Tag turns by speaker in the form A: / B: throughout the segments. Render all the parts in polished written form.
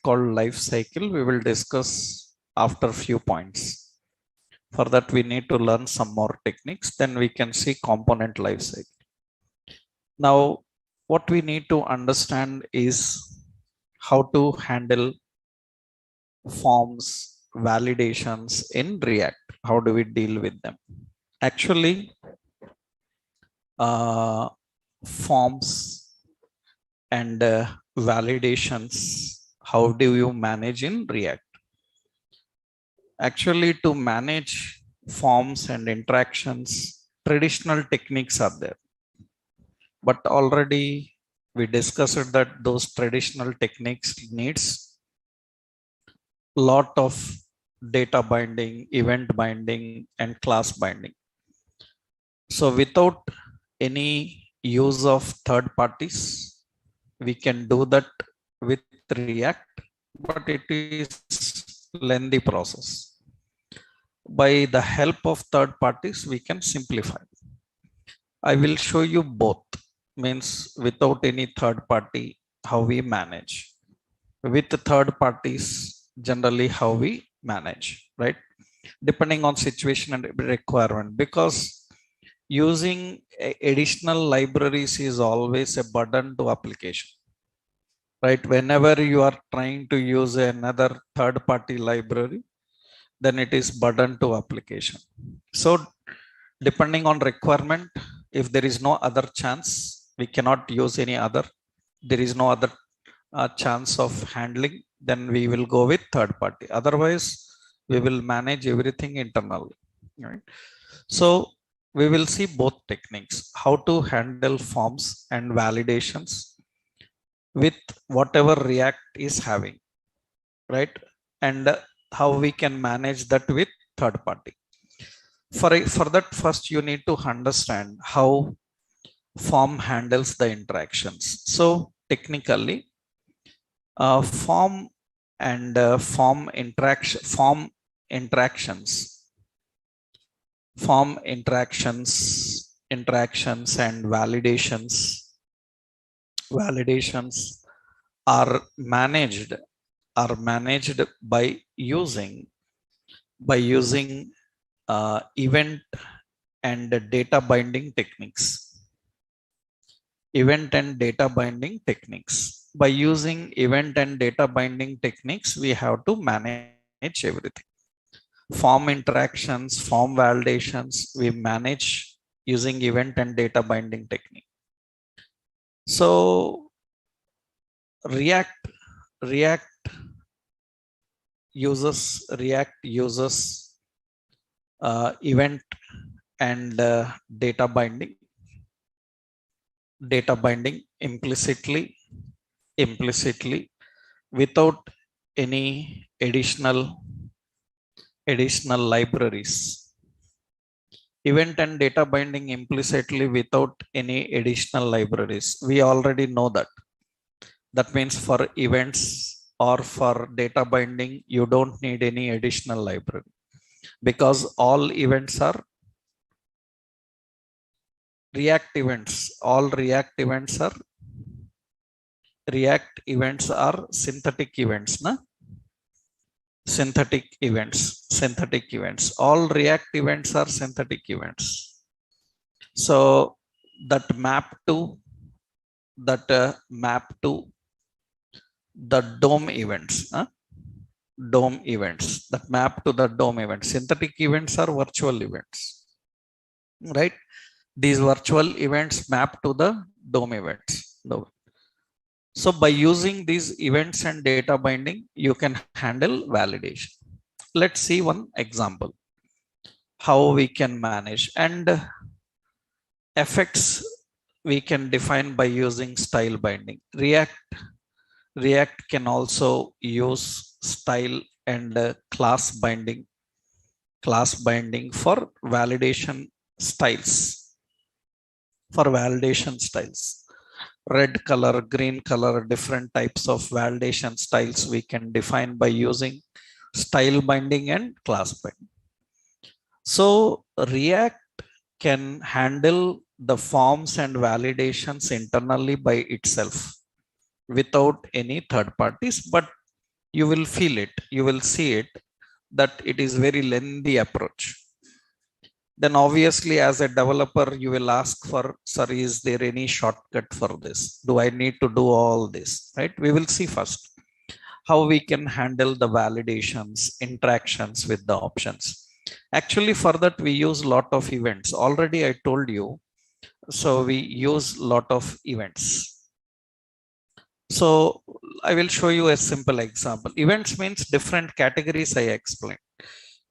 A: called life cycle. We will discuss after few points. For that, we need to learn some more techniques. Then we can see component life cycle. Now, what we need to understand is how to handle forms, validations in React. How do we deal with them? Actually, forms and validations, how do you manage in React? Actually, to manage forms and interactions, traditional techniques are there. But already we discussed that those traditional techniques needs lot of data binding, event binding, and class binding. So without any use of third parties, we can do that with React, but it is lengthy process. By the help of third parties, we can simplify. I will show you both, means without any third party, how we manage. With third parties, generally how we manage, right? Depending on situation and requirement, because using additional libraries is always a burden to application, right? Whenever you are trying to use another third party library, then it is burden to application. So depending on requirement, if there is no other chance, we cannot use any other, there is no other chance of handling, then we will go with third party. Otherwise, we will manage everything internally, right? So we will see both techniques, how to handle forms and validations with whatever React is having, right? And how we can manage that with third party. For that, first you need to understand how form handles the interactions. So technically, form and form interactions, interactions and validations are managed by using event and data binding techniques. By using event and data binding techniques, we have to manage everything. Form interactions, form validations, we manage using event and data binding technique. So React uses event and data binding implicitly without any additional libraries. Event and data binding implicitly without any additional libraries. We already know that. That means for events or for data binding, you don't need any additional library, because all events are React events. All React events are synthetic events, na? Synthetic events. All React events are synthetic events. So that map to the DOM events, DOM events, that map to the DOM events. Synthetic events are virtual events, right? These virtual events map to the DOM events. So by using these events and data binding, you can handle validation. Let's see one example, how we can manage. And effects we can define by using style binding. React can also use style and class binding for validation styles. Red color, green color, different types of validation styles we can define by using style binding and class binding. So React can handle the forms and validations internally by itself without any third parties, but you will feel it, you will see it, that it is very lengthy approach. Then obviously as a developer, you will ask for, sir, is there any shortcut for this? Do I need to do all this? Right? We will see first how we can handle the validations, interactions with the options. Actually, for that, we use lot of events. Already I told you. So we use lot of events. So I will show you a simple example. Events means different categories I explained.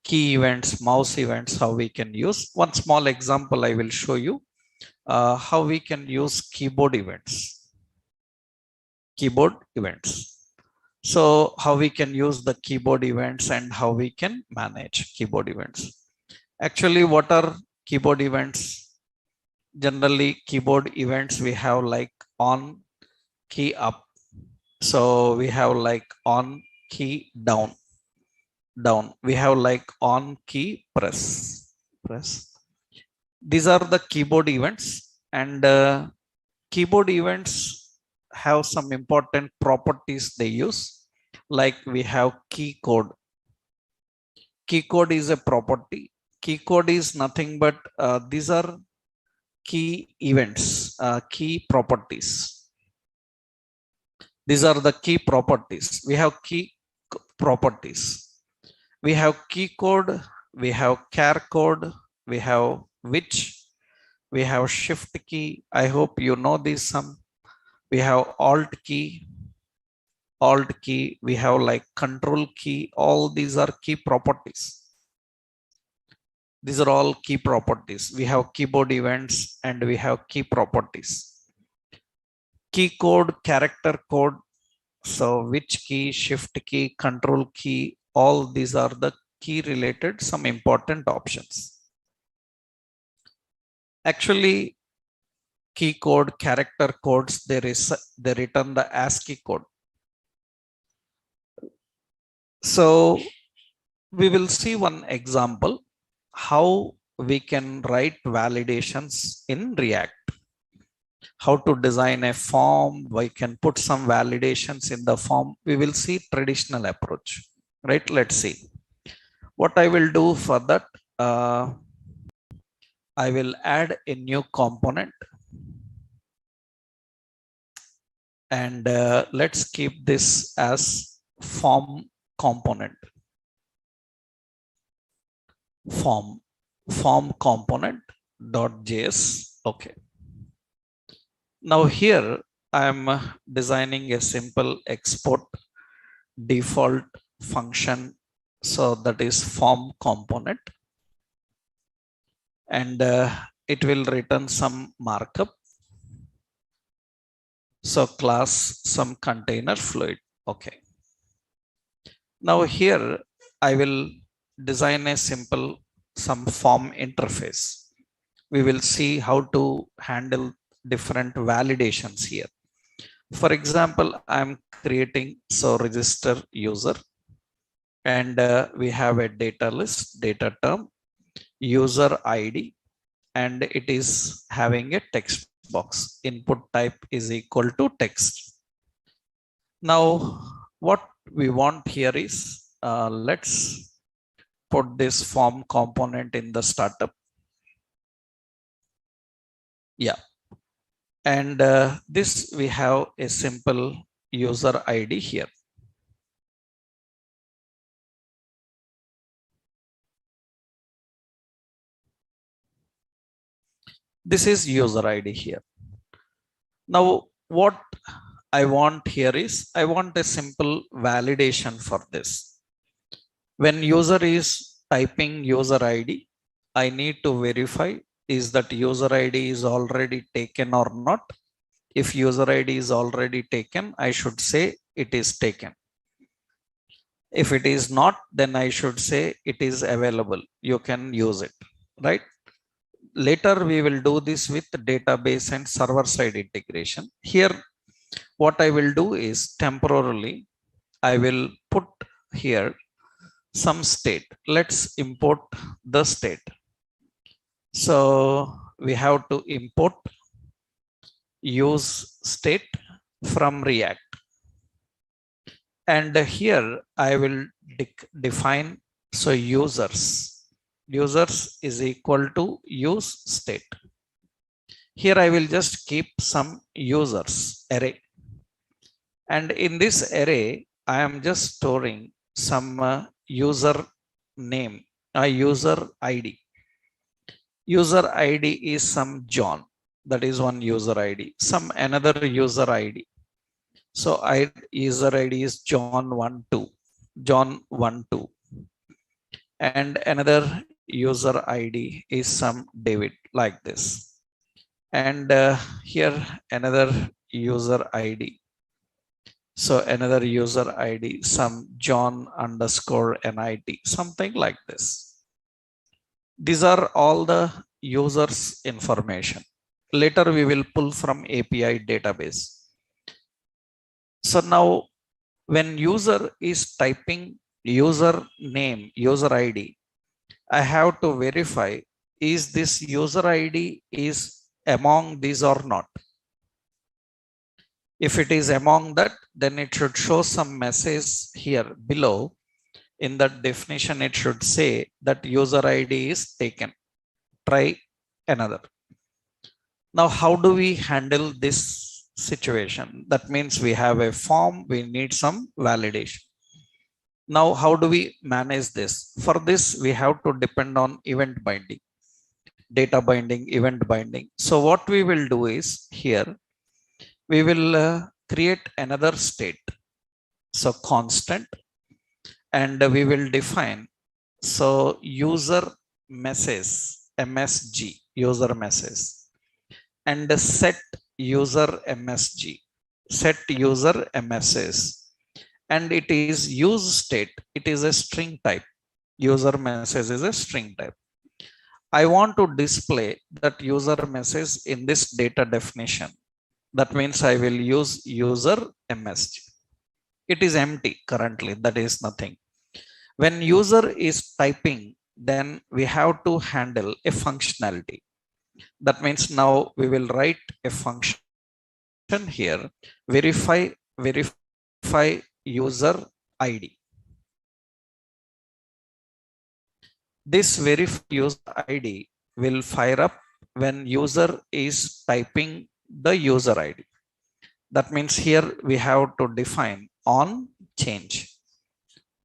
A: Key events, mouse events, how we can use. One small example I will show you how we can use keyboard events. Keyboard events. So how we can use the keyboard events and how we can manage keyboard events. Actually, what are keyboard events? Generally, keyboard events we have like on key up. So we have like on key down. We have like on key press. These are the keyboard events, and keyboard events have some important properties they use. Like we have key code. Key code is a property. Key code is nothing but these are key events, key properties. These are the key properties. We have key properties. We have key code, we have char code, we have which, we have shift key. I hope you know this some. We have alt key, we have like control key. All these are key properties. These are all key properties. We have keyboard events and we have key properties. Key code, character code. So which key, shift key, control key, all these are the key related, some important options. Actually, key code, character codes, they return the ASCII code. So we will see one example how we can write validations in React. How to design a form, we can put some validations in the form. We will see traditional approach, right? Let's see. What I will do for that, I will add a new component. And let's keep this as form component. Form component .js. Okay. Now here I am designing a simple export default function. So that is form component. And it will return some markup. So class some container fluid. Okay. Now here I will design a simple some form interface. We will see how to handle different validations here. For example, I'm creating so register user, and we have a data list, data term, user ID, and it is having a text box. Input type is equal to text. Now what we want here is let's put this form component in the startup. Yeah. And this we have a simple user ID here. This is user ID here. Now what I want here is I want a simple validation for this. When user is typing user ID, I need to verify is that user ID is already taken or not. If user ID is already taken, I should say it is taken. If it is not, then I should say it is available. You can use it, right? Later we will do this with database and server side integration. Here what I will do is temporarily I will put here some state. Let's import the state. So we have to import use state from React. And here I will define, so users is equal to use state. Here I will just keep some users array, and in this array I am just storing some user name, a user id. User id is some John, that is one user id, some another user id. So I user ID is John 1 2, and another user ID is some David, like this. And here another user ID. So another user ID, some John underscore NIT, something like this. These are all the users information. Later we will pull from API database. So now when user is typing user name, user ID, I have to verify, is this user ID is among these or not. If it is among that, then it should show some message here below. In that definition, it should say that user ID is taken. Try another. Now, how do we handle this situation? That means we have a form, we need some validation. Now, how do we manage this? For this, we have to depend on event binding, data binding, event binding. So what we will do is here, we will create another state. So constant, and we will define, so user message, MSG, user message, and set user MSG, set user MSS, and it is use state. It is a string type. User message is a string type. I want to display that user message in this data definition. That means I will use user MSG. It is empty currently, that is nothing. When user is typing, then we have to handle a functionality. That means now we will write a function here, verify user ID. This verify user ID will fire up when user is typing the user ID. That means here we have to define on change.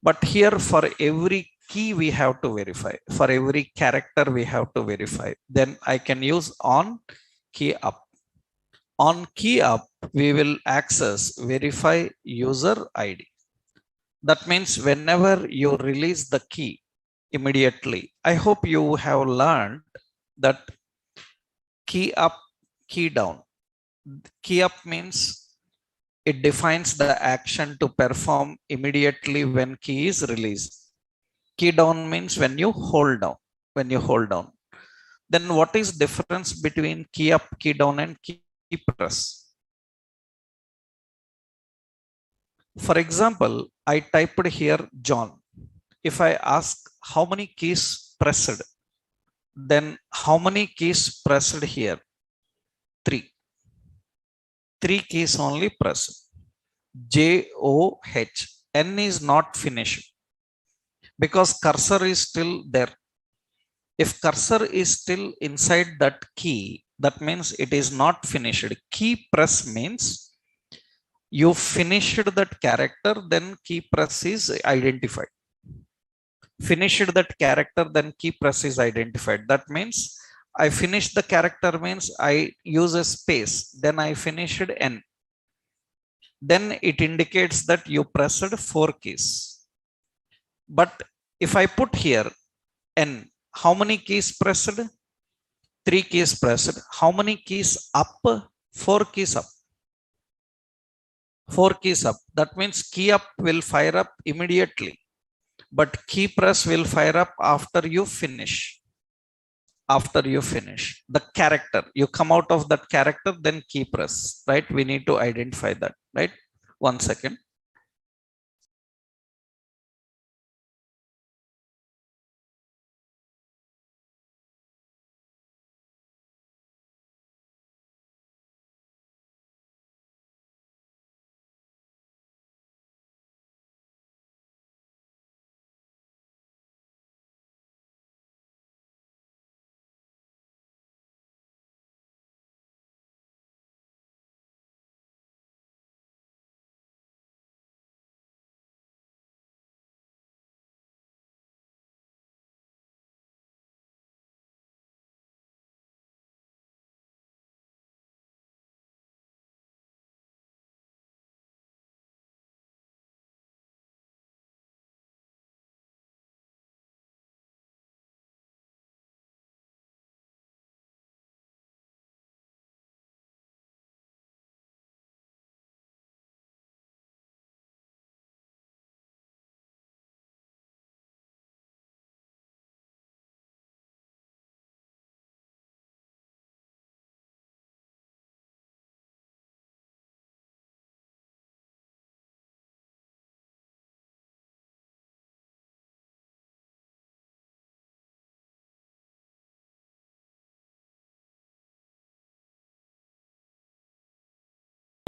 A: But here for every key we have to verify. For every character we have to verify. Then I can use on key up. On key up, we will access verify user ID. That means whenever you release the key immediately, I hope you have learned that key up, key down. Key up means it defines the action to perform immediately when key is released. Key down means when you hold down. When you hold down. Then what is difference between key up, key down, and key press? For example, I typed here John. If I ask how many keys pressed, then how many keys pressed here? 3. 3 keys only pressed. JOH. N is not finished because cursor is still there. If cursor is still inside that key, that means it is not finished. Key press means you finished that character, then key press is identified. Finished that character, then key press is identified. That means I finished the character means I use a space, then I finished N. Then it indicates that you pressed 4 keys. But if I put here N, how many keys pressed? 3 keys pressed. How many keys up? 4 keys up. 4 keys up. That means key up will fire up immediately, but key press will fire up after you finish. After you finish the character, you come out of that character, then key press, right? We need to identify that, right? 1 second.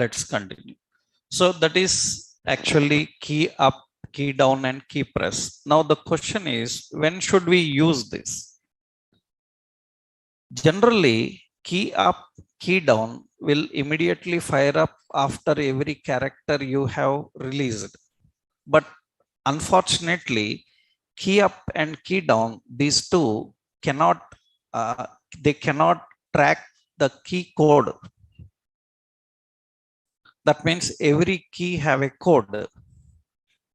A: Let's continue. So that is actually key up, key down and key press. Now the question is, when should we use this? Generally, key up, key down will immediately fire up after every character you have released. But unfortunately, key up and key down, these two cannot, they cannot track the key code. That means every key have a code.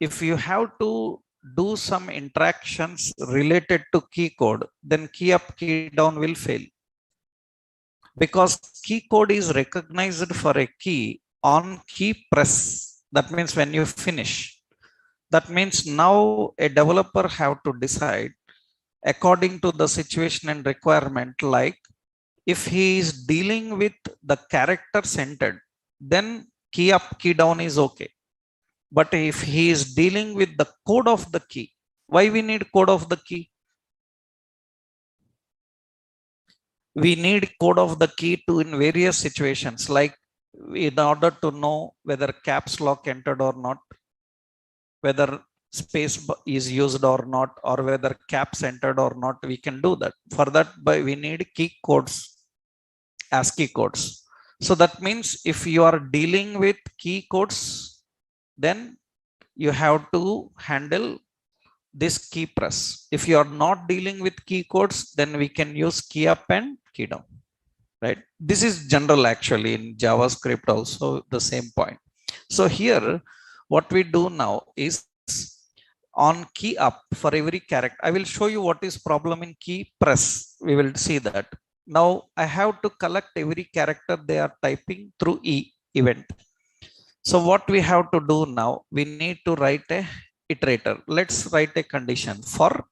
A: If you have to do some interactions related to key code, then key up, key down will fail. Because key code is recognized for a key on key press. That means when you finish. That means now a developer have to decide according to the situation and requirement, like if he is dealing with the character centered, then key up, key down is okay. But if he is dealing with the code of the key, why we need code of the key? We need code of the key to in various situations, like in order to know whether caps lock entered or not, whether space is used or not, or whether caps entered or not, we can do that. For that, we need key codes, ASCII codes. So that means if you are dealing with key codes, then you have to handle this key press. If you are not dealing with key codes, then we can use key up and key down, right? This is general actually in JavaScript also the same point. So here, what we do now is on key up for every character, I will show you what is problem in key press. We will see that. Now I have to collect every character they are typing through event. So what we have to do now, we need to write a iterator. Let's write a condition for,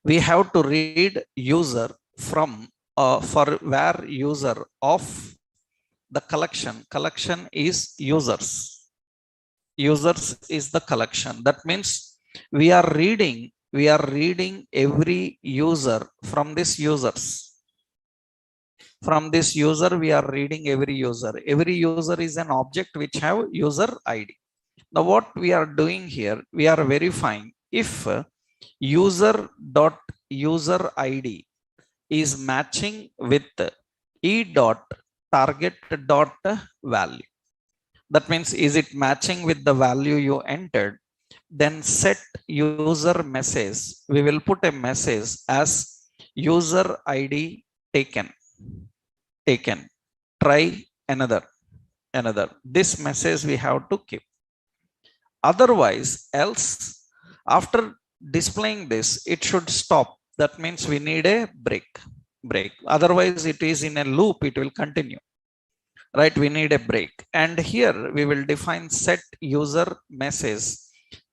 A: we have to read user from for where user of the collection is users. Users is the collection. That means we are reading every user from this users. From this user, we are reading every user. Every user is an object which have user ID. Now what we are doing here, we are verifying if user dot user ID is matching with e dot target dot value. That means, is it matching with the value you entered? Then set user message. We will put a message as user ID taken. Try another. This message we have to keep. Otherwise, else, after displaying this, it should stop. That means we need a break. Otherwise, it is in a loop, it will continue. Right? We need a break. And here we will define set user message,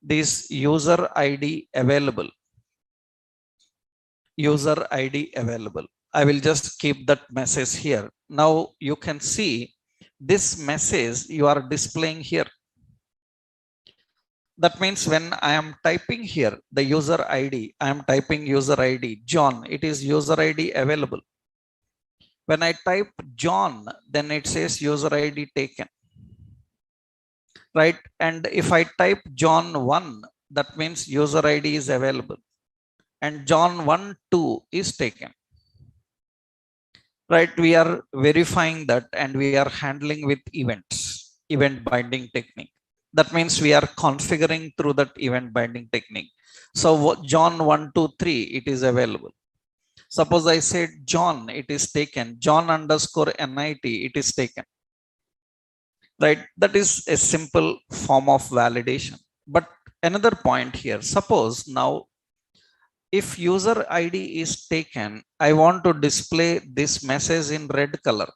A: this user ID available. User ID available. I will just keep that message here. Now you can see this message you are displaying here. That means when I am typing here the user ID, I am typing user ID John, it is user ID available. When I type John, then it says user ID taken. Right? And if I type John 1, that means user ID is available. And John 1, 2 is taken. Right? We are verifying that and we are handling with events, event binding technique. That means we are configuring through that event binding technique. So John 1, 2, 3, it is available. Suppose I said John, it is taken. John underscore NIT, it is taken. Right? That is a simple form of validation. But another point here, suppose now if user ID is taken, I want to display this message in red color.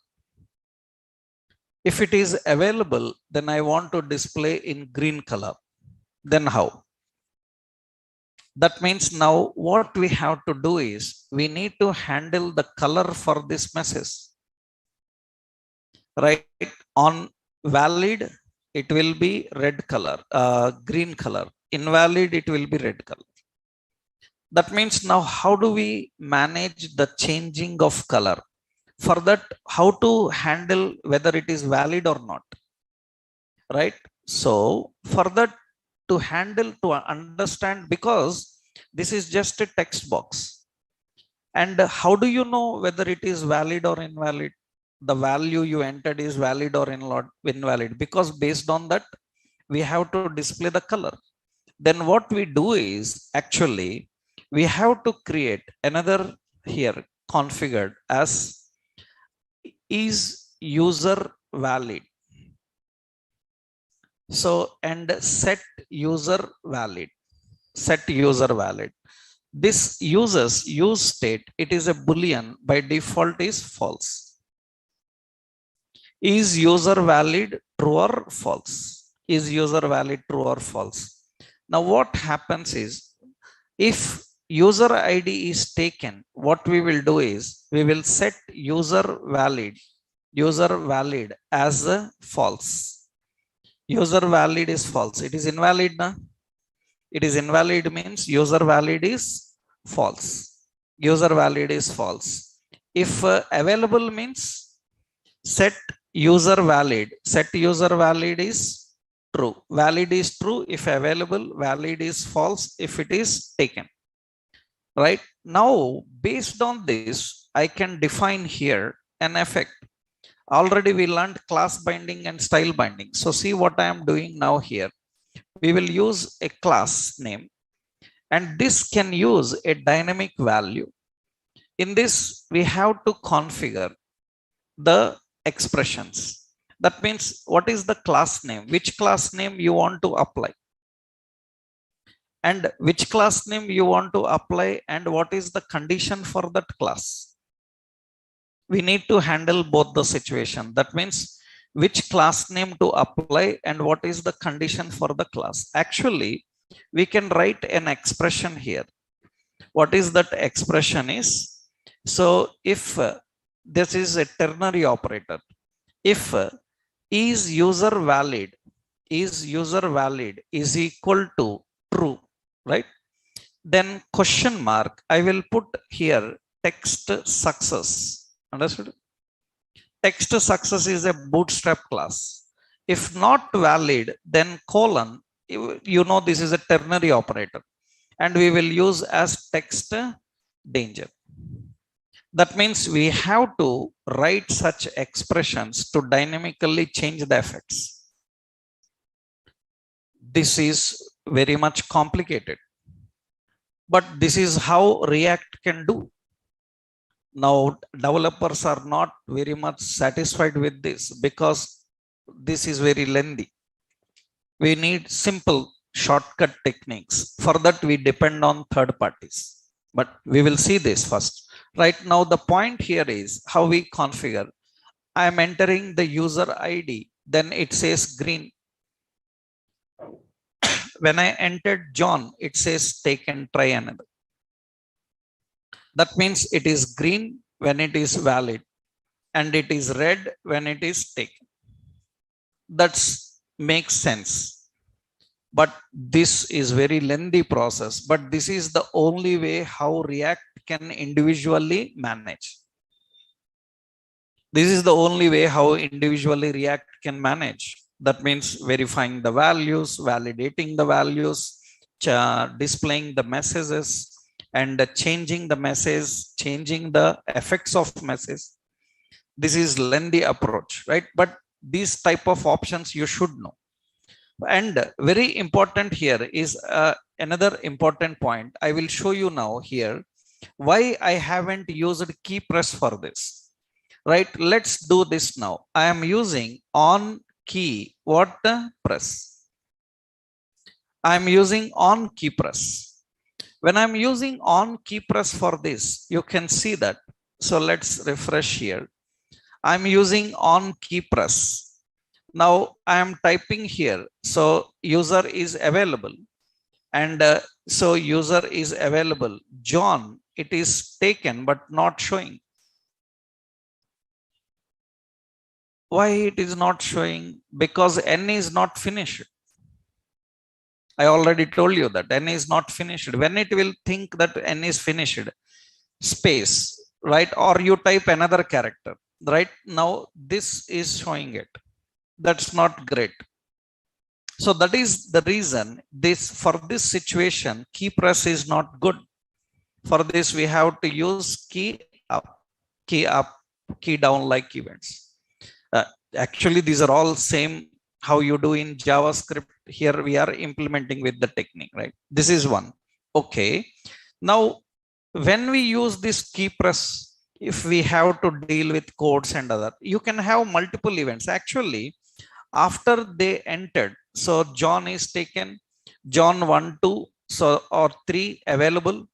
A: If it is available, then I want to display in green color. Then how? That means now what we have to do is we need to handle the color for this message. Right? On valid, it will be red color, green color. Invalid, it will be red color. That means now how do we manage the changing of color? For that, how to handle whether it is valid or not, right? So for that, to handle, to understand, because this is just a text box. And how do you know whether it is valid or invalid? The value you entered is valid or invalid, because based on that, we have to display the color. Then what we do is, actually, we have to create another here configured as is user valid. So, and set user valid, set user valid. This uses use state, it is a boolean, by default is false. Is user valid true or false? Is user valid true or false? Now what happens is, if user ID is taken, what we will do is, we will set user valid as a false. User valid is false. It is invalid. Na? It is invalid means user valid is false. User valid is false. If available means set user valid. Set user valid is true. Valid is true if available. Valid is false if it is taken. Right now, based on this, I can define here an effect. Already we learned class binding and style binding. So see what I am doing now here. We will use a class name, and this can use a dynamic value. In this, we have to configure the expressions. That means, what is the class name? Which class name you want to apply? And which class name you want to apply, and what is the condition for that class? We need to handle both the situation. That means, which class name to apply and what is the condition for the class. Actually, we can write an expression here. What is that expression is? So if this is a ternary operator, if is user valid is equal to true, right? Then question mark, I will put here text success. Understood? Text success is a bootstrap class. If not valid, then colon, you know this is a ternary operator, and we will use as text danger. That means we have to write such expressions to dynamically change the effects. This is very much complicated, but this is how React can do. Now, developers are not very much satisfied with this because this is very lengthy. We need simple shortcut techniques. For that, we depend on third parties. But we will see this first. Right now, the point here is how we configure. I am entering the user ID, then it says green. When I entered John, it says take and try another. That means it is green when it is valid, and it is red when it is taken. That makes sense. But this is very lengthy process. But this is the only way how React can individually manage. This is the only way how individually React can manage. That means verifying the values, validating the values, displaying the messages, and changing the message, changing the effects of message. This is lengthy approach, right? But these type of options you should know. And very important here is another important point. I will show you now here why I haven't used key press for this. Right? Let's do this now. I am using on key what press. I am using on key press. When I'm using on key press for this, you can see that. So let's refresh here. I'm using on key press. Now I am typing here. So user is available. And so user is available. John, it is taken but not showing. Why it is not showing? Because n is not finished. I already told you that n is not finished. When it will think that n is finished, space, right? Or you type another character, right? Now this is showing it. That's not great. So that is the reason this, for this situation, key press is not good. For this we have to use key up, key down like events. Uh, Actually these are all same how you do in JavaScript. Here we are implementing with the technique, right? This is one. Okay, now when we use this key press, if we have to deal with codes and other, you can have multiple events. Actually, after they entered, so John is taken, John 1 2, so or 3 available.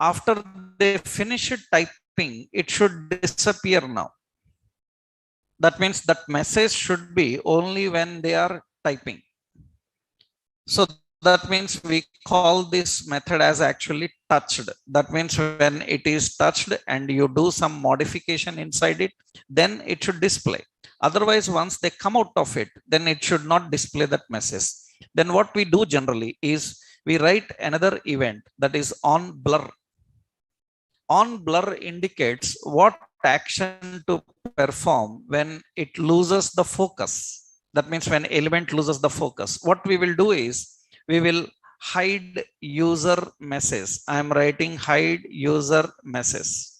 A: After they finish typing, it should disappear now. That means that message should be only when they are typing. So that means we call this method as actually touched. That means when it is touched and you do some modification inside it, then it should display. Otherwise, once they come out of it, then it should not display that message. Then what we do generally is we write another event, that is on blur. On blur indicates what action to perform when it loses the focus. That means when element loses the focus, what we will do is we will hide user message. I am writing hide user message.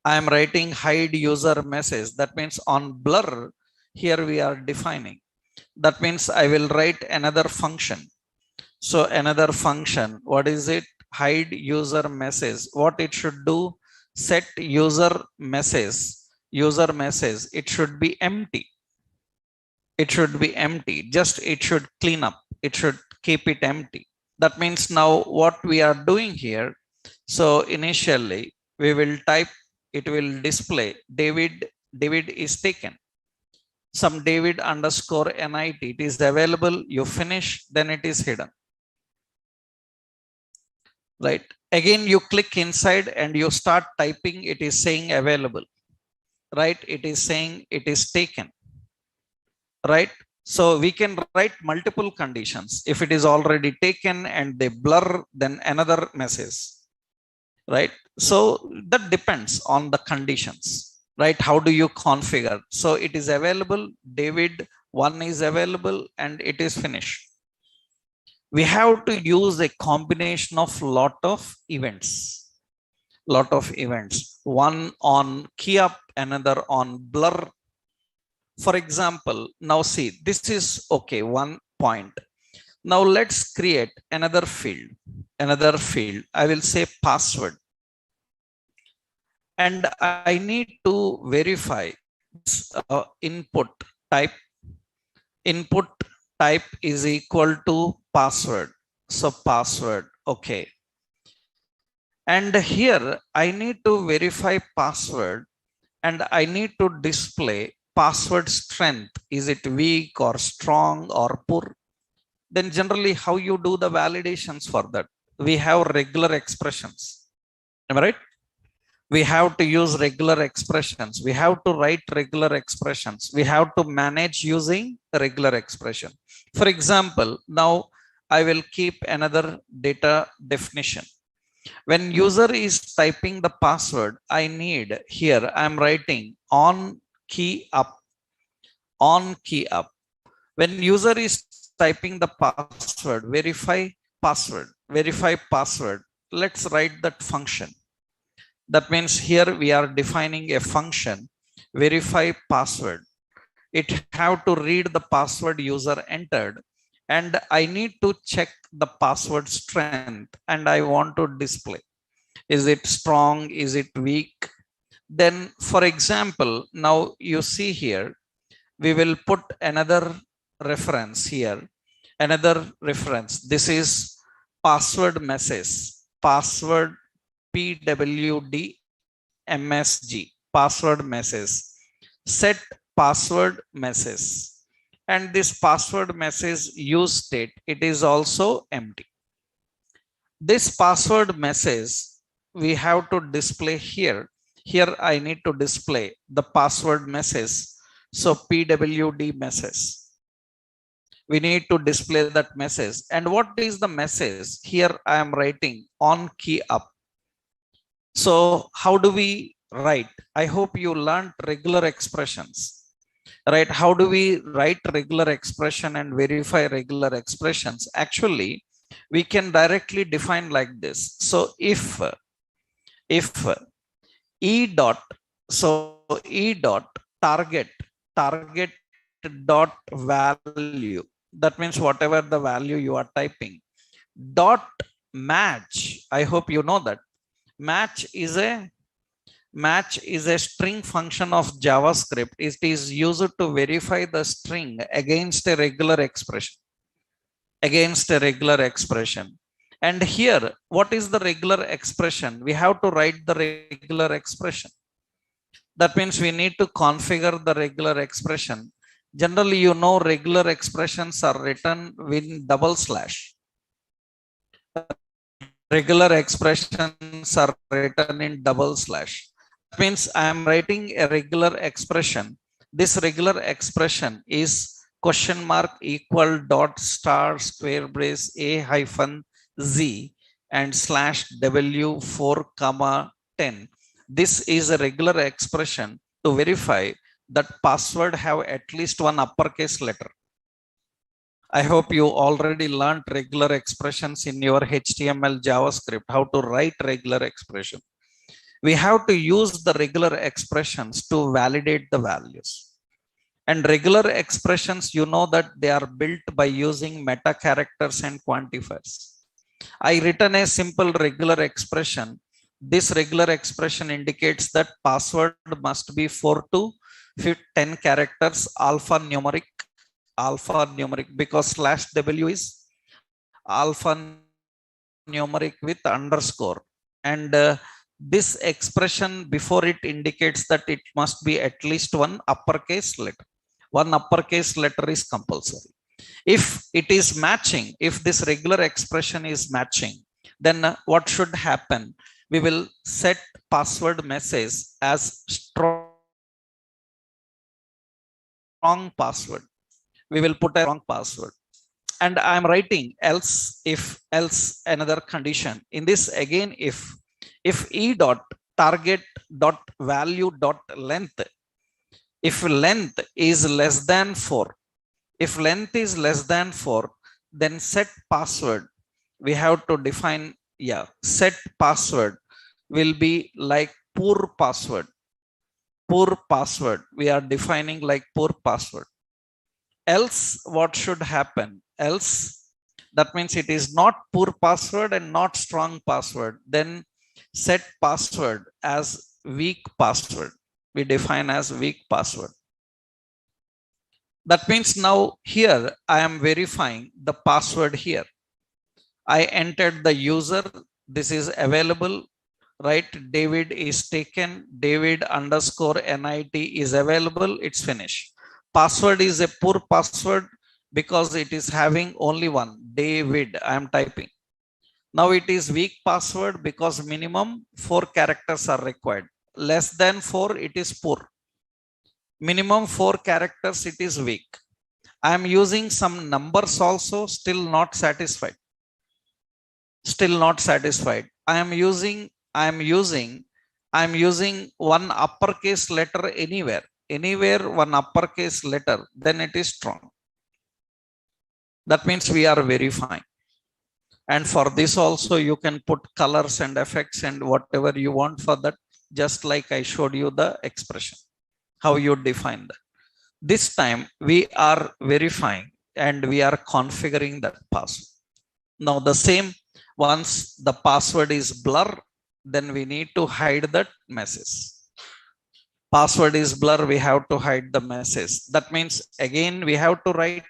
A: I am writing hide user message. That means on blur, here we are defining. That means I will write another function. So another function, what is it? Hide user message. What it should do? Set user message. User message, it should be empty. It should be empty. Just it should clean up. It should keep it empty. That means now what we are doing here. So initially we will type, it will display David. David is taken. Some David underscore NIT. It is available. You finish, then it is hidden. Right. Again, you click inside and you start typing. It is saying available. Right. It is saying it is taken. Right. So we can write multiple conditions. If it is already taken and they blur, then another message. Right. So that depends on the conditions. Right. How do you configure? So it is available. David 1 is available and it is finished. We have to use a combination of lot of events. One on key up, another on blur. For example, now see, this is okay, 1 point. Now let's create another field. I will say password. And I need to verify input type. Input type is equal to password. So password, okay. And here I need to verify password and I need to display password strength. Is it weak or strong or poor? Then generally how you do the validations for that? We have regular expressions. Am I right? We have to use regular expressions. We have to write regular expressions. We have to manage using regular expression. For example, now I will keep another data definition. When user is typing the password, I need here, I'm writing on key up. On key up. When user is typing the password, verify password. Verify password. Let's write that function. That means here we are defining a function, verify password. It have to read the password user entered and I need to check the password strength and I want to display. Is it strong? Is it weak? Then for example, now you see here, we will put another reference here. Another reference. This is password message. Password PWD MSG, password message. Set password message. And this password message use state, it is also empty. This password message we have to display here. Here I need to display the password message. So PWD message. We need to display that message. And what is the message? Here I am writing on key up. So how do we write? I hope you learned regular expressions, right? How do we write regular expression and verify regular expressions? Actually, we can directly define like this. So if E dot, so E dot target dot value, that means whatever the value you are typing, dot match. I hope you know that match is a string function of JavaScript. It is used to verify the string against a regular expression. And here, what is the regular expression? We have to write the regular expression. That means we need to configure the regular expression. Generally, you know, regular expressions are written with double slash. Regular expressions are written in double slash. That means I am writing a regular expression. This regular expression is question mark equal dot star square brace a hyphen z and slash w 4 comma 10. This is a regular expression to verify that password have at least one uppercase letter. I hope you already learned regular expressions in your HTML JavaScript, how to write regular expression. We have to use the regular expressions to validate the values. And regular expressions, you know that they are built by using meta characters and quantifiers. I written a simple regular expression. This regular expression indicates that password must be 4 to 10 characters alphanumeric because slash w is alphanumeric with underscore, and this expression before it indicates that it must be at least one uppercase letter. One uppercase letter is compulsory. If it is matching, if this regular expression is matching, then what should happen? We will set password message as strong password. We will put a strong password. And I'm writing else, if else another condition. In this again, if E dot target dot value dot length, if length is less than 4, if length is less than 4, then set password. We have to define, set password will be like poor password. Poor password. We are defining like poor password. Else, what should happen? Else, that means it is not poor password and not strong password. Then set password as weak password. We define as weak password. That means now here I am verifying the password here. I entered the user. This is available, right? David is taken. David underscore NIT is available. It's finished. Password is a poor password because it is having only one, David. I am typing. Now it is weak password because minimum 4 characters are required. Less than 4, it is poor. Minimum 4 characters, it is weak. I am using some numbers also, still not satisfied. Still not satisfied. I am using one uppercase letter anywhere one uppercase letter, then it is strong. That means we are verifying. And for this also you can put colors and effects and whatever you want for that, just like I showed you the expression, how you define that. This time we are verifying and we are configuring that password. Now the same, once the password is blur, then we need to hide that message. Password is blur, we have to hide the message. That means again we have to write,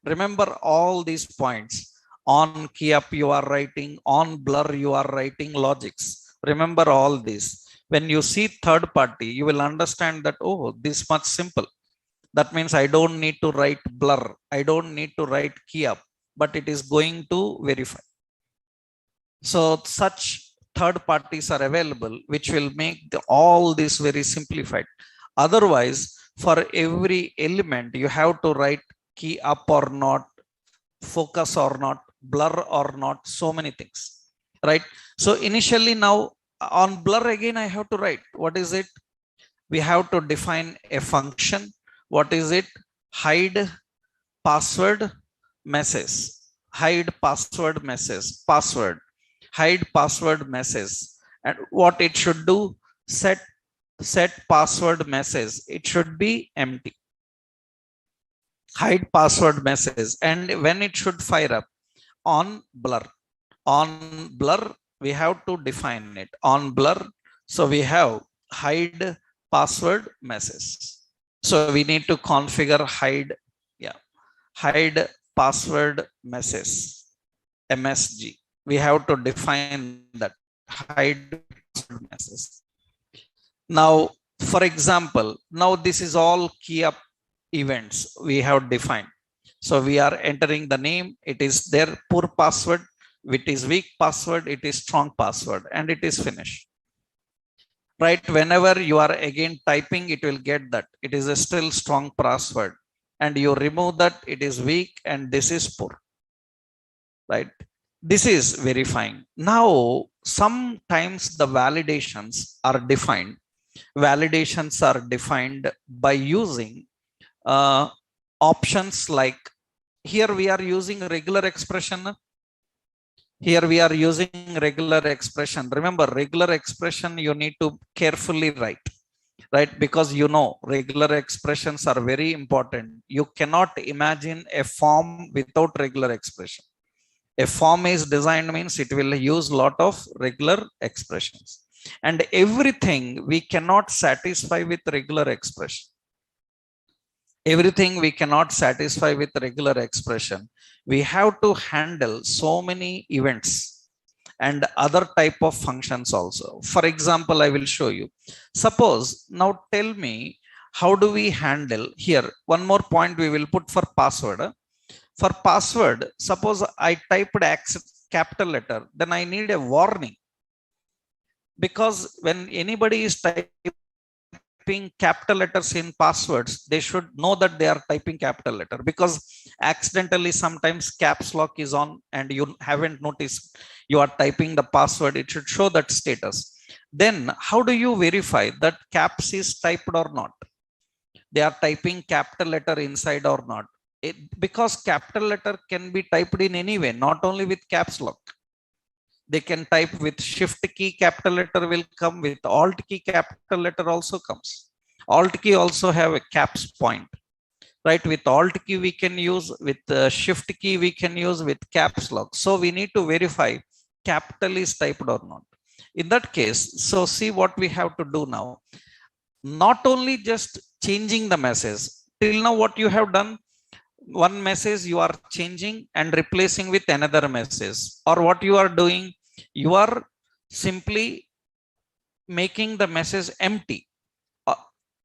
A: remember all these points. On key up you are writing, on blur you are writing logics. Remember all this. When you see third party, you will understand that, oh, this much simple. That means I don't need to write blur. I don't need to write key up, but it is going to verify. So such third parties are available, which will make all this very simplified. Otherwise, for every element, you have to write key up or not, focus or not, blur or not, so many things, right? So initially now On blur again, I have to write, what is it? We have to define a function. What is it? Hide password message, hide password message, password, hide password message. And what it should do? Set password message. It should be empty. Hide password message. And when it should fire up? On blur. On blur, we have to define it. On blur, so we have hide password message. So we need to configure hide, hide password message, MSG. We have to define that hide password message. Now, for example, now this is all key up events we have defined. So we are entering the name. It is their poor password. It is weak password. It is strong password, and it is finished. Right? Whenever you are again typing, it will get that it is a still strong password, and you remove that it is weak and this is poor. Right? This is verifying. Now, sometimes the validations are defined. Validations are defined by using options like, here we are using regular expression. Here we are using regular expression. Remember, regular expression you need to carefully write, right? Because you know regular expressions are very important. You cannot imagine a form without regular expression. A form is designed means it will use lot of regular expressions. And everything we cannot satisfy with regular expression. Everything we cannot satisfy with regular expression. We have to handle so many events and other type of functions also. For example, I will show you. Suppose, now tell me, how do we handle here? One more point we will put for password. For password, suppose I typed capital letter, then I need a warning. Because when anybody is typing capital letters in passwords, they should know that they are typing capital letter, because accidentally sometimes caps lock is on and you haven't noticed you are typing the password. It should show that status. Then how do you verify that caps is typed or not? They are typing capital letter inside or not? Because capital letter can be typed in any way, not only with caps lock. They can type with shift key, capital letter will come, with alt key, capital letter also comes. Alt key also have a caps point, right? With alt key we can use, with shift key we can use, with caps lock. So we need to verify capital is typed or not. In that case, so see what we have to do now. Not only just changing the message. Till now what you have done, one message you are changing and replacing with another message. Or what you are doing, you are simply making the message empty.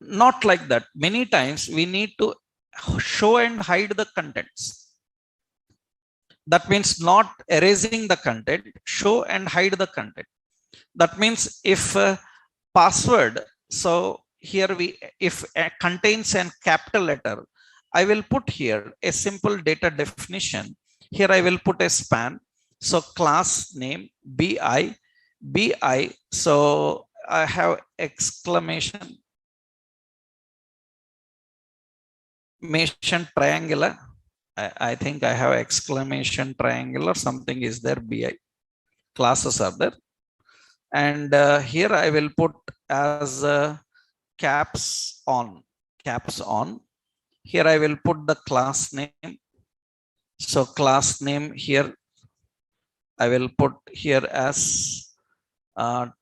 A: Not like that. Many times we need to show and hide the contents. That means not erasing the content, show and hide the content. That means if password, so here if contains a capital letter, I will put here a simple data definition. Here I will put a span. So class name BI. So I have exclamation triangular. I think I have exclamation triangular. Something is there. BI classes are there. And here I will put as caps on. Here I will put the class name. So class name here I will put here as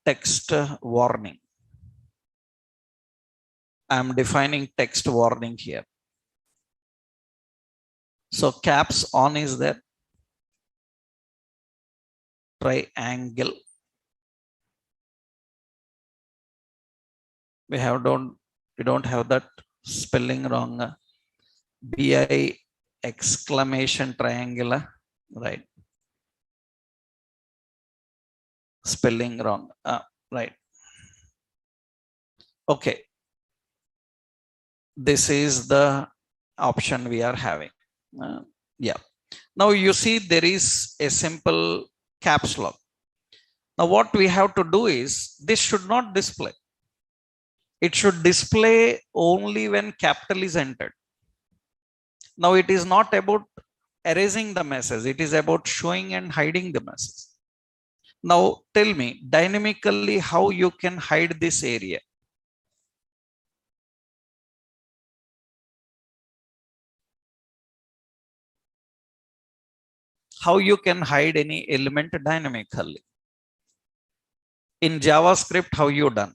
A: text warning. I am defining text warning here. So caps on is there. Triangle. We don't have that spelling wrong. BI exclamation triangular, right? Spelling wrong, right? Okay. This is the option we are having. Yeah. Now you see there is a simple caps lock. Now what we have to do is, this should not display. It should display only when capital is entered. Now it is not about erasing the message. It is about showing and hiding the message. Now tell me dynamically how you can hide this area. How you can hide any element dynamically. In JavaScript, how you done?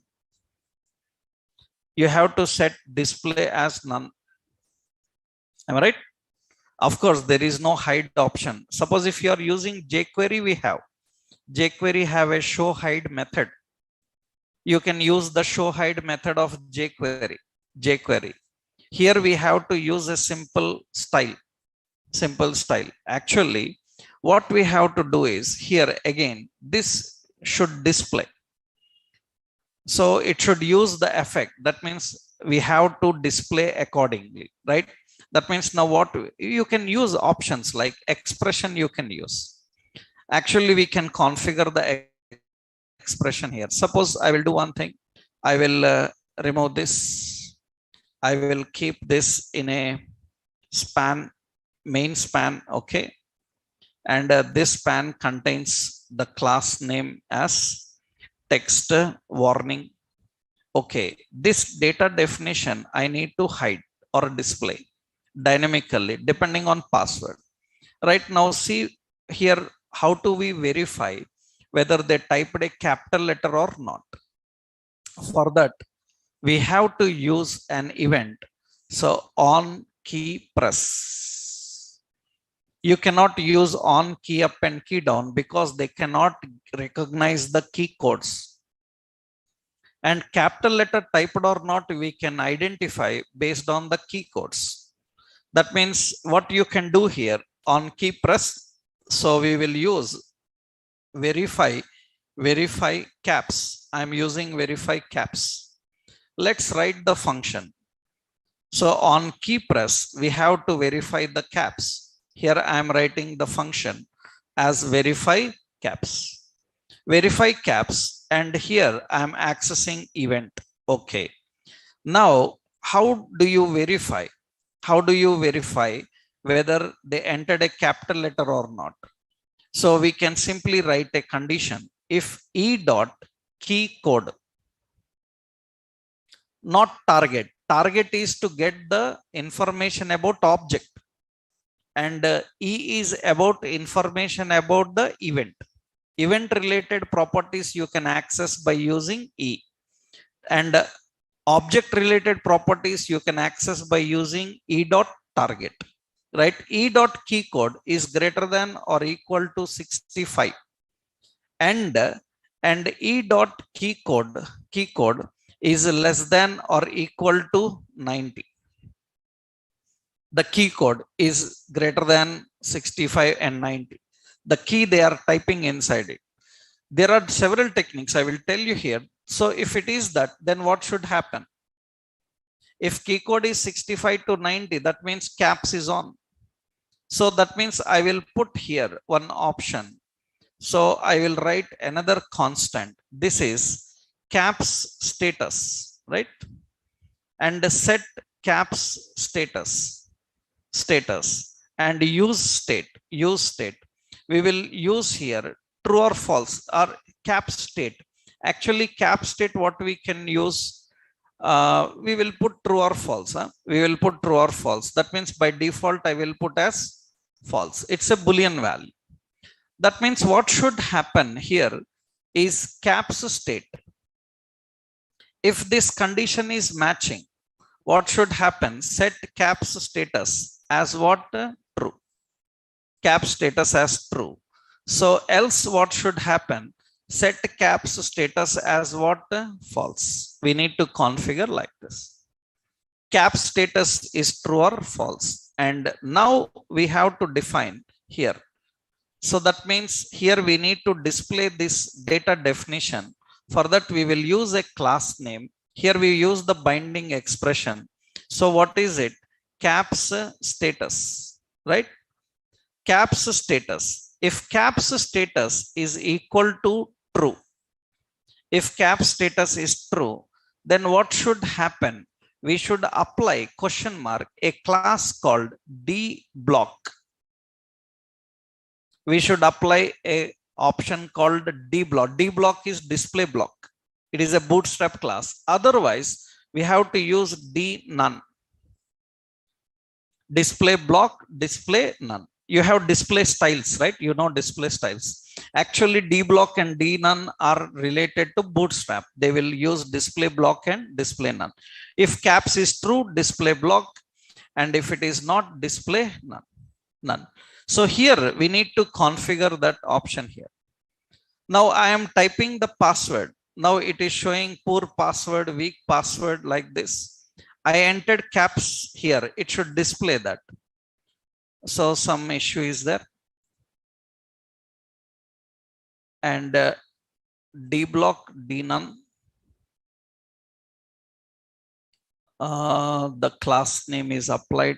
A: You have to set display as none. Am I right? Of course, there is no hide option. Suppose if you are using jQuery, we have jQuery have a show hide method. You can use the show hide method of jQuery. Here we have to use a simple style. Actually, what we have to do is, here again, this should display. So it should use the effect. That means we have to display accordingly, right? That means now what you can use options like expression you can use. Actually, we can configure the expression here. Suppose I will do one thing. I will remove this. I will keep this in a span, main span. Okay. And this span contains the class name as text warning. Okay. This data definition I need to hide or display dynamically depending on password. Right now, see here, how do we verify whether they typed a capital letter or not? For that, we have to use an event. So on key press. You cannot use on key up and key down because they cannot recognize the key codes. And capital letter typed or not, we can identify based on the key codes. That means what you can do here on key press. So we will use verify caps. I'm using verify caps. Let's write the function. So on key press, we have to verify the caps. Here I'm writing the function as verify caps. Verify caps, and here I'm accessing event. Okay. Now, how do you verify? How do you verify whether they entered a capital letter or not? So we can simply write a condition. If e dot key code, not target. Target is to get the information about object, and E is about information about the event. Event related properties you can access by using E, and object related properties you can access by using E dot target, right? E dot key code is greater than or equal to 65, and E dot key code is less than or equal to 90. The key code is greater than 65 and 90. The key they are typing inside it. There are several techniques I will tell you here. So if it is that, then what should happen? If key code is 65 to 90, that means caps is on. So that means I will put here one option. So I will write another constant. This is caps status, right? And set caps status and use state. We will use here true or false or cap state. Actually, cap state, what we can use, we will put true or false. We will put true or false. That means by default, I will put as false. It's a Boolean value. That means what should happen here is caps state. If this condition is matching, what should happen? Set caps status as what? True. Cap status as true. So else what should happen? Set caps status as what? False. We need to configure like this. Cap status is true or false. And now we have to define here. So that means here we need to display this data definition. For that we will use a class name. Here we use the binding expression. So what is it? Caps status, right? Caps status. If caps status is equal to true. If cap status is true, then what should happen? We should apply question mark a class called D block. We should apply a option called D block. D block is display block. It is a bootstrap class. Otherwise, we have to use D none. Display block, display none. You have display styles, right? You know display styles. Actually, D block and D none are related to bootstrap. They will use display block and display none. If caps is true, display block, and if it is not, display none. So here we need to configure that option here. Now I am typing the password. Now it is showing poor password, weak password like this. I entered caps here. It should display that. So some issue is there. And D block, D none. The class name is applied.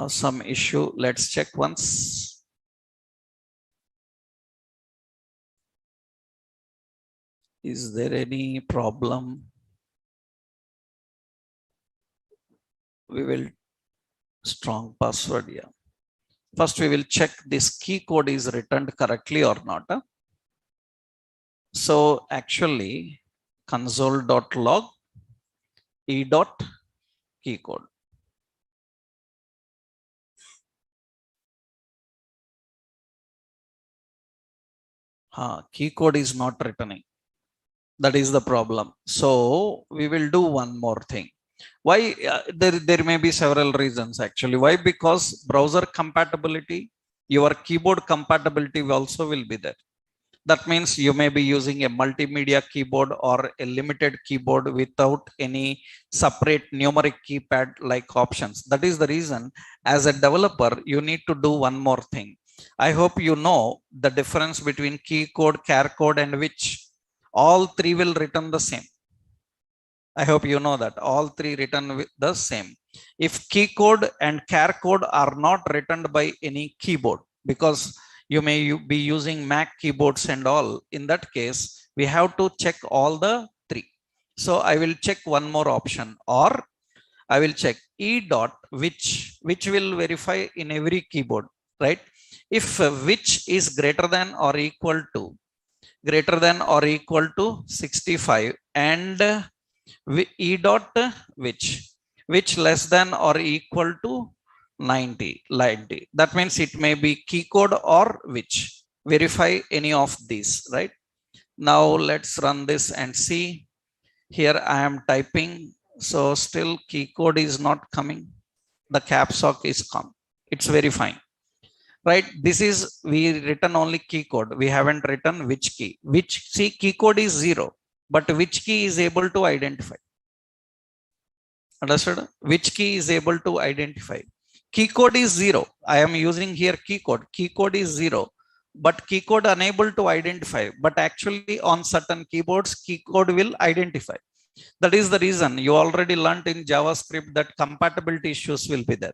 A: Some issue. Let's check once. Is there any problem? We will strong password. Yeah. First, we will check this key code is returned correctly or not. So actually, console.log e.key code. Key code is not returning. That is the problem. So we will do one more thing. Why? There may be several reasons actually. Why? Because browser compatibility, your keyboard compatibility also will be there. That means you may be using a multimedia keyboard or a limited keyboard without any separate numeric keypad like options. That is the reason as a developer, you need to do one more thing. I hope you know the difference between key code, char code, and which. All three will return the same. I hope you know that all three return the same. If key code and char code are not written by any keyboard, because you may be using Mac keyboards and all, in that case, we have to check all the three. So I will check one more option, or I will check E dot which will verify in every keyboard, right? If which is greater than or equal to 65 and E dot which less than or equal to 90. That means it may be key code or which. Verify any of these, right? Now let's run this and see. Here I am typing. So still key code is not coming. The caps lock is come. It's verifying. Right, this is we written only key code. We haven't written which key. See, key code is 0, but which key is able to identify. Understood? Which key is able to identify? Key code is 0. I am using here key code. Key code is 0, but key code unable to identify. But actually, on certain keyboards, key code will identify. That is the reason you already learned in JavaScript that compatibility issues will be there.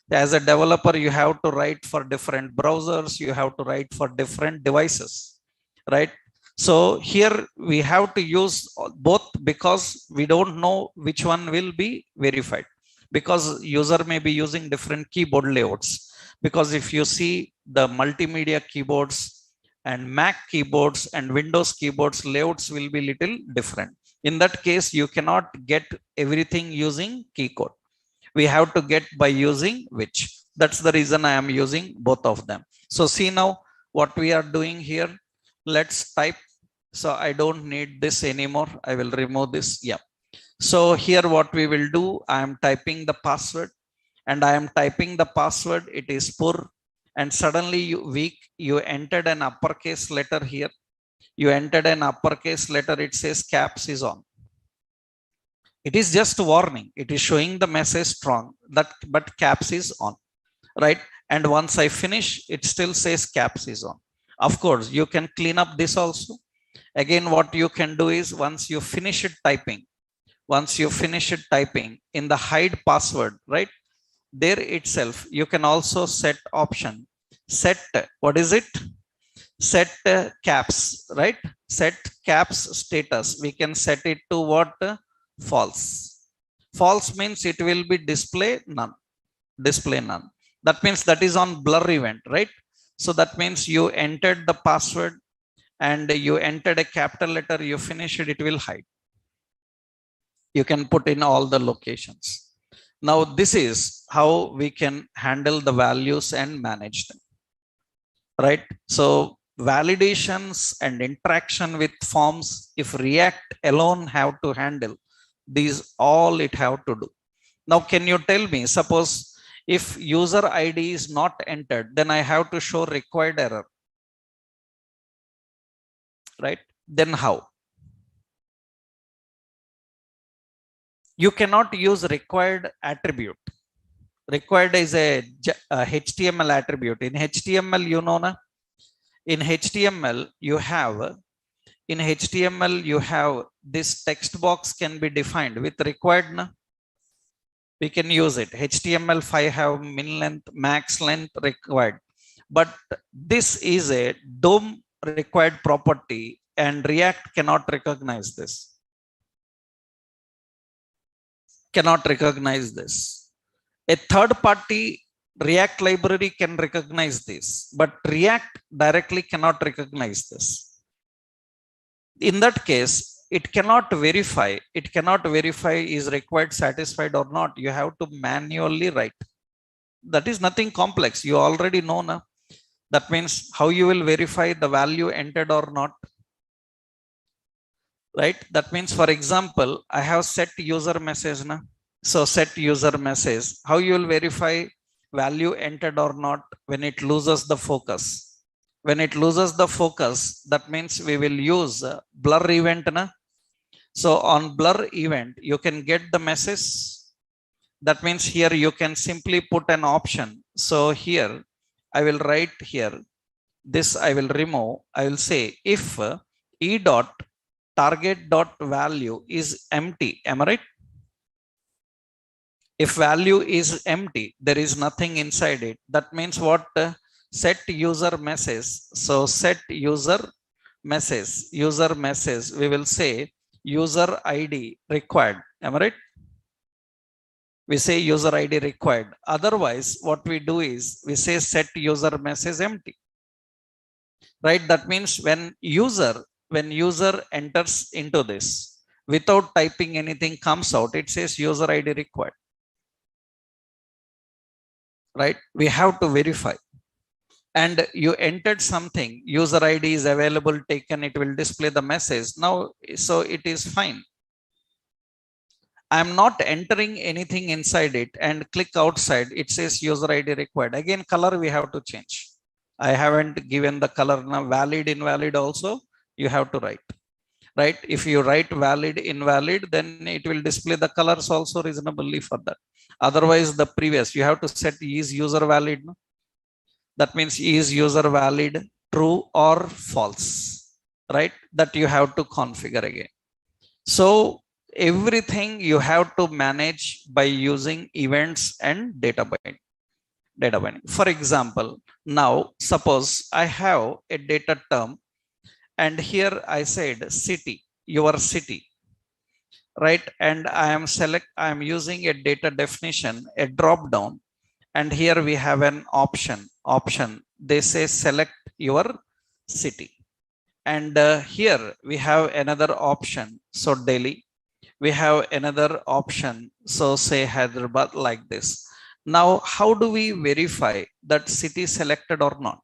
A: As a developer, you have to write for different browsers, you have to write for different devices, right? So here we have to use both because we don't know which one will be verified, because user may be using different keyboard layouts. Because if you see the multimedia keyboards and Mac keyboards and Windows keyboards, layouts will be little different. In that case, you cannot get everything using key code. We have to get by using which. That's the reason I am using both of them. So see now what we are doing here. Let's type. So I don't need this anymore. I will remove this. Yeah. So here what we will do, I am typing the password and I am typing the password. It is poor. And suddenly you entered an uppercase letter here. You entered an uppercase letter. It says caps is on. It is just a warning. It is showing the message strong that, but caps is on, right? And once I finish, it still says caps is on. Of course, you can clean up this also. Again, what you can do is once you finish it typing in the hide password, right? there itself, you can also set option, set, what is it? Set caps, right? Set caps status. We can set it to what? False. False means it will be display none. Display none. That means that is on blur event, right? So that means you entered the password and you entered a capital letter, you finish it, it will hide. You can put in all the locations. Now this is how we can handle the values and manage them, right? So validations and interaction with forms, if React alone have to handle these, all it have to do. Now can you tell me, suppose if user ID is not entered, then I have to show required error, right? Then how? You cannot use required attribute. Required is a HTML attribute. In HTML, you know, na? In HTML, you have this text box can be defined with required. Na? We can use it. HTML5 have min length, max length required. But this is a DOM required property and React cannot recognize this. Cannot recognize this. A third party React library can recognize this, but React directly cannot recognize this. In that case, it cannot verify. It cannot verify is required satisfied or not. You have to manually write. That is nothing complex. You already know now. That means how you will verify the value entered or not. Right? That means, for example, I have set user message now. So set user message. How you will verify value entered or not when it loses the focus? When it loses the focus, that means we will use blur event. Na? So on blur event, you can get the message. That means here you can simply put an option. So here I will write here, this I will remove. I will say if e dot target dot value is empty. Am I right? If value is empty, there is nothing inside it. That means what? Set user message. So set user message. User message. We will say user ID required. Am I right? We say user ID required. Otherwise, what we do is we say set user message empty. Right? That means when user enters into this without typing anything comes out, it says user ID required. Right? We have to verify. And you entered something, user ID is available, taken, it will display the message. Now, so it is fine. I'm not entering anything inside it and click outside, it says user ID required. Again, color we have to change. I haven't given the color now. Valid, invalid also you have to write. Right? If you write valid, invalid, then it will display the colors also reasonably for that. Otherwise, the previous, you have to set is user valid. No? That means is user valid true or false, right? That you have to configure again. So everything you have to manage by using events and data binding. For example, now suppose I have a data term and here I said city, your city, right? And I am using a data definition, a drop down. And here we have an option. They say select your city. And here we have another option. So Delhi. We have another option. So say Hyderabad, like this. Now, how do we verify that city selected or not?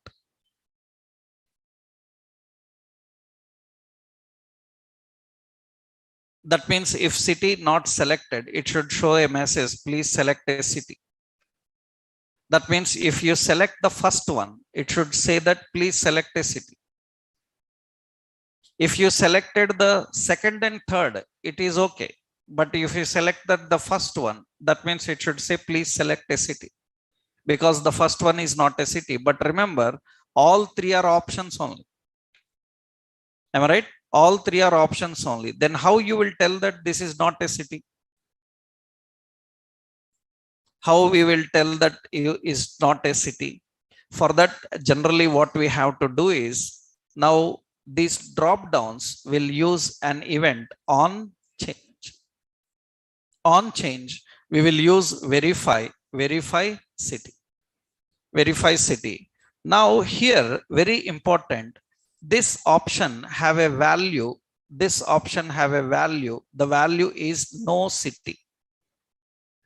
A: That means if city not selected, it should show a message, please select a city. That means if you select the first one, it should say that please select a city. If you selected the second and third, it is okay. But if you selected the first one, that means it should say please select a city. Because the first one is not a city. But remember, all three are options only. Am I right? All three are options only. Then how you will tell that this is not a city? How we will tell that is not a city? For that, generally what we have to do is, now these drop downs will use an event on change. On change, we will use verify city, verify city. Now here, very important, this option have a value. This option have a value. The value is no city.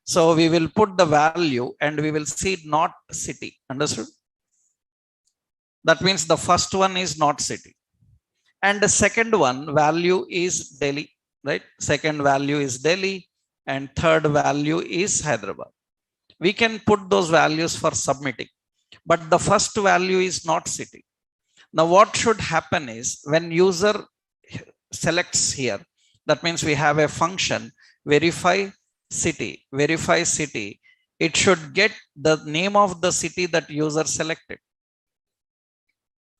A: So we will put the value and we will see not city. Understood? That means the first one is not city. And the second one value is Delhi, right? Second value is Delhi and third value is Hyderabad. We can put those values for submitting, but the first value is not city. Now what should happen is, when user selects here, that means we have a function verify city, it should get the name of the city that user selected.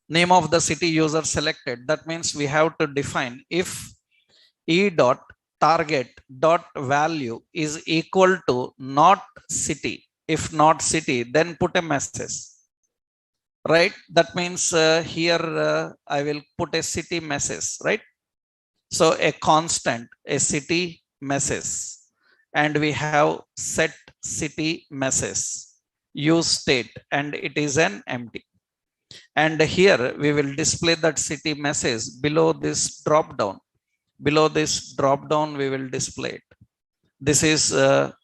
A: Name of the city user selected. That means we have to define if e dot target dot value is equal to not city. If not city, then put a message, right? That means here I will put a city message, right? So a constant, a city message, and we have set city message, use state, and it is an empty. And here we will display that city message below this drop down. Below this drop down, we will display it. This is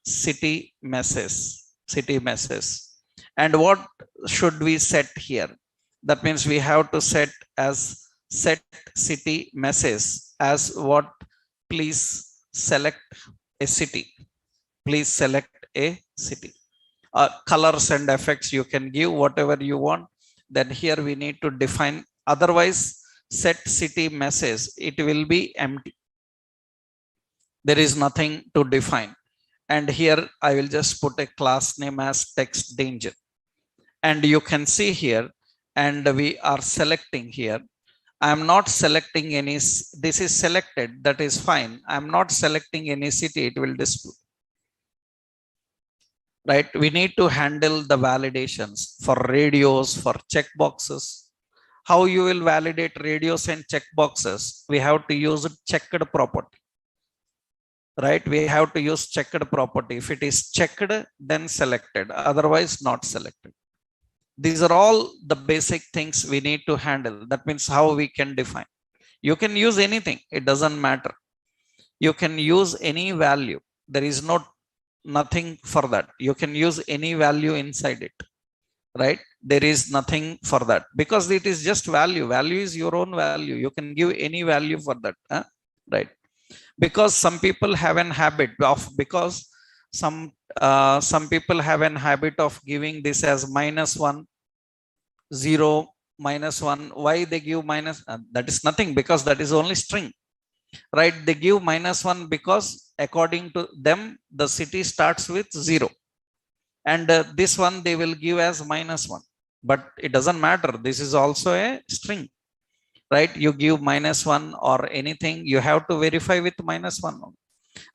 A: city message, city message. And what should we set here? That means we have to set as set city message as what? Please select a city. Please select a city. Colors and effects you can give whatever you want. Then here we need to define, otherwise set city message, it will be empty. There is nothing to define. And here I will just put a class name as text danger. And you can see here, and we are selecting here. I am not selecting any, this is selected, that is fine. I am not selecting any city, it will display. Right? We need to handle the validations for radios, for checkboxes. How you will validate radios and checkboxes? We have to use checked property. Right? We have to use checked property. If it is checked, then selected, otherwise not selected. These are all the basic things we need to handle. That means how we can define. You can use anything, it doesn't matter. You can use any value. There is nothing for that. You can use any value inside it, right? There is nothing for that, because it is just value. Value is your own value. You can give any value for that, right? Because some people have an habit of, because some people have an habit of giving this as -1, 0, -1. Why they give minus? That is nothing, because that is only string, right? They give -1 because according to them the city starts with 0, and this one they will give as -1, but it doesn't matter. This is also a string, right? You give -1 or anything, you have to verify with -1,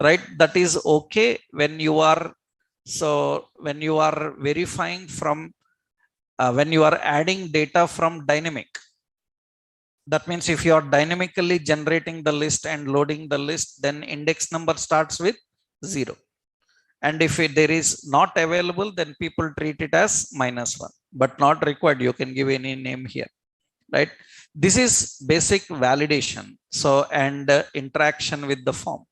A: right? That is okay when you are, so when you are verifying from when you are adding data from dynamic. That means if you are dynamically generating the list and loading the list, then index number starts with 0. And if there is not available, then people treat it as -1, but not required. You can give any name here, right? This is basic validation. So, and interaction with the form.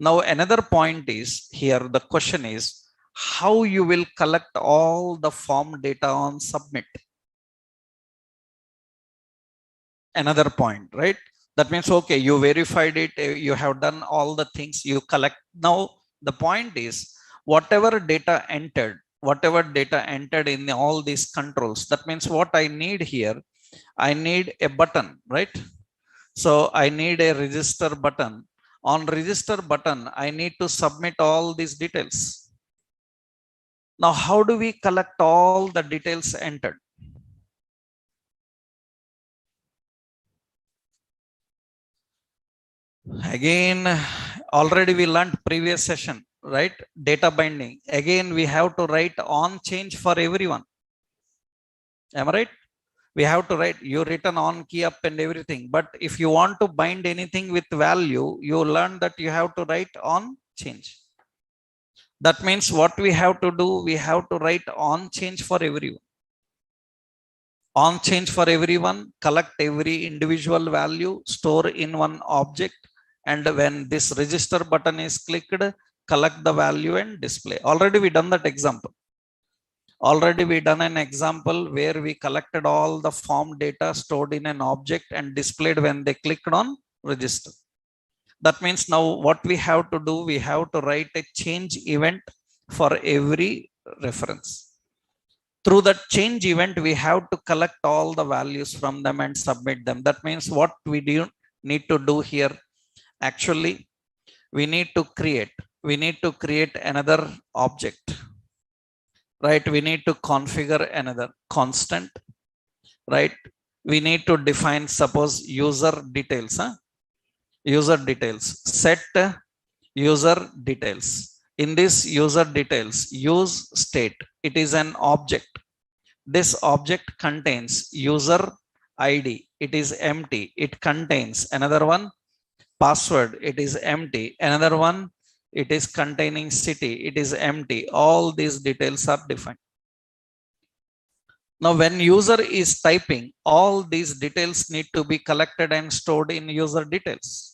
A: Now, another point is here, the question is how you will collect all the form data on submit. Another point, right? That means, okay, you verified it, you have done all the things, you collect. Now, the point is whatever data entered in all these controls, that means what I need here, I need a button, right? So I need a register button. On register button, I need to submit all these details. Now, how do we collect all the details entered? Again, already we learned previous session. right? Data binding. Again, we have to write on change for everyone. Am I right? We have to write, you written on key up and everything. But if you want to bind anything with value, you learn that you have to write on change. That means what we have to do, we have to write on change for everyone. On change for everyone, collect every individual value, store in one object. And when this register button is clicked, collect the value and display. Already we done that example. Already we done an example where we collected all the form data stored in an object and displayed when they clicked on register. That means now what we have to do, we have to write a change event for every reference. Through that change event, we have to collect all the values from them and submit them. That means what we do need to do here, actually, we need to create another object, right? We need to configure another constant, right? We need to define, suppose, user details, user details, set user details. In this user details, use state, it is an object. This object contains user ID, it is empty. It contains another one, password, it is empty. Another one, it is containing city, it is empty. All these details are defined. Now, when user is typing, all these details need to be collected and stored in user details.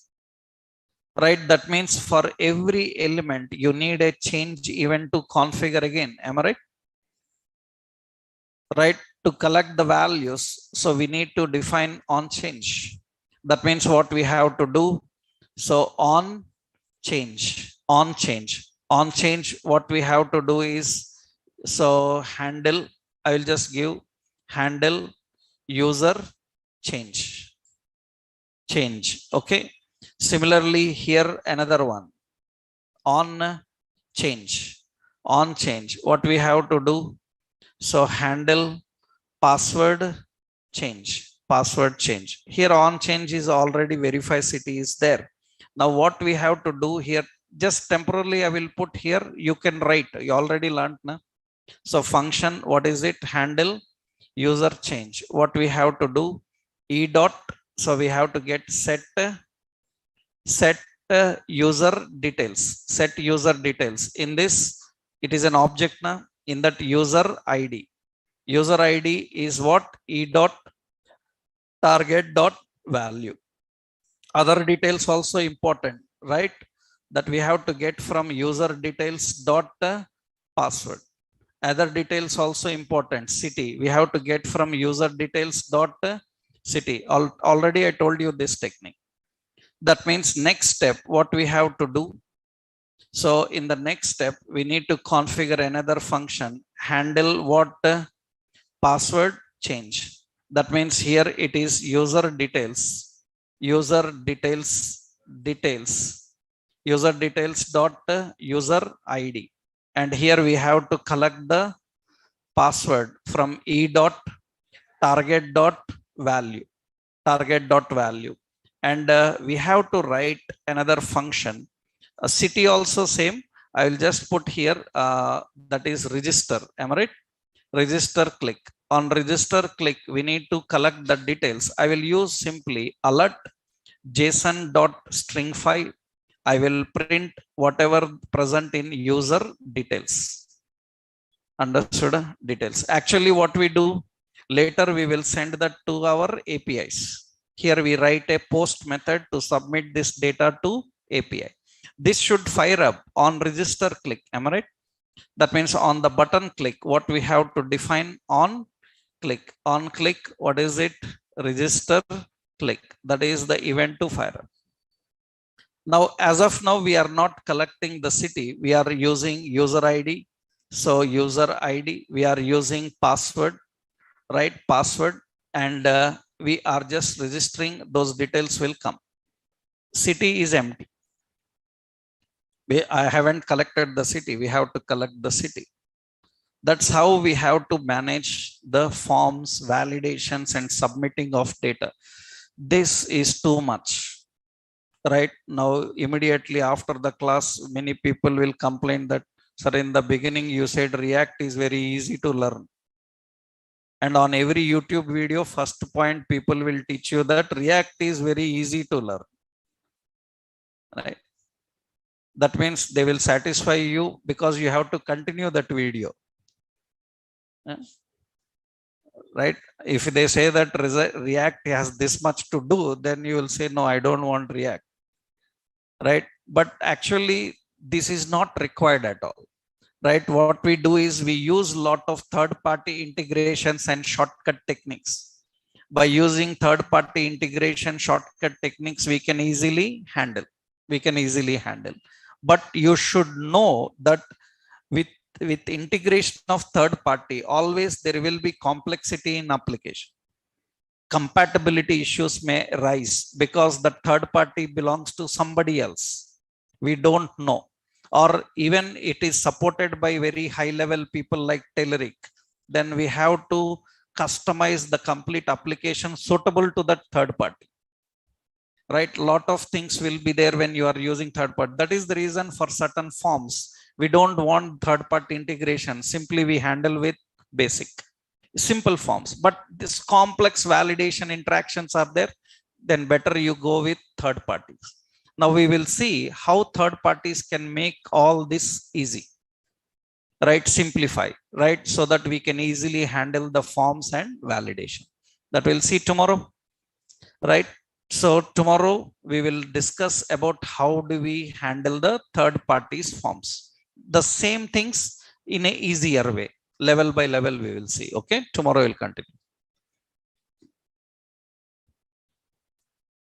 A: Right? That means for every element, you need a change event to configure again. Am I right? Right? To collect the values. So we need to define on change. That means what we have to do. So on change, what we have to do is, so handle, I will just give handle user change. Okay. Similarly, here another one, on change, what we have to do. So handle password change. Here on change is already verify city is there. Now what we have to do here, just temporarily I will put here, you can write, you already learned. Na? So function, what is it? Handle user change. What we have to do, e dot, so we have to get set user details. In this, it is an object now. In that user ID is what? E dot target dot value. Other details also important, right? That we have to get from user details dot password. Other details also important. City, we have to get from user details dot city. Already I told you this technique. That means next step, what we have to do. So in the next step, we need to configure another function, handle what? Password change. That means here it is user details dot user ID. And here we have to collect the password from e dot target dot value. And we have to write another function. A city also same. I will just put here that is register. Am I right? Register click. On register click, we need to collect the details. I will use simply alert JSON.string5. I will print whatever present in user details. Understood? Details. Actually, what we do later, we will send that to our APIs. Here we write a post method to submit this data to API. This should fire up on register click. Am I right? That means on the button click, what we have to define on click. On click, what is it? Register click. That is the event to fire up. Now, as of now, we are not collecting the city. We are using user ID. So user ID, we are using password, right? Password. And we are just registering, those details will come. City is empty. I haven't collected the city. We have to collect the city. That's how we have to manage the forms, validations, and submitting of data. This is too much, right? Now, immediately after the class, many people will complain that, sir, in the beginning you said React is very easy to learn. And on every YouTube video, first point people will teach you that React is very easy to learn. Right? That means they will satisfy you because you have to continue that video. Right? If they say that React has this much to do, then you will say, no, I don't want React. Right? But actually, this is not required at all. Right? What we do is we use a lot of third-party integrations and shortcut techniques. By using third-party integration shortcut techniques, we can easily handle. But you should know that with integration of third party, always there will be complexity in application. Compatibility issues may arise because the third party belongs to somebody else. We don't know. Or even it is supported by very high level people like Telerik. Then we have to customize the complete application suitable to that third party. Right? A lot of things will be there when you are using third party. That is the reason for certain forms we don't want third party integration. Simply we handle with basic simple forms. But this complex validation interactions are there, then better you go with third parties. Now we will see how third parties can make all this easy, right? Simplify, right? So that we can easily handle the forms and validation. That we'll see tomorrow, right? So tomorrow we will discuss about how do we handle the third parties forms. The same things in a easier way, level by level we will see. Okay, tomorrow we'll continue.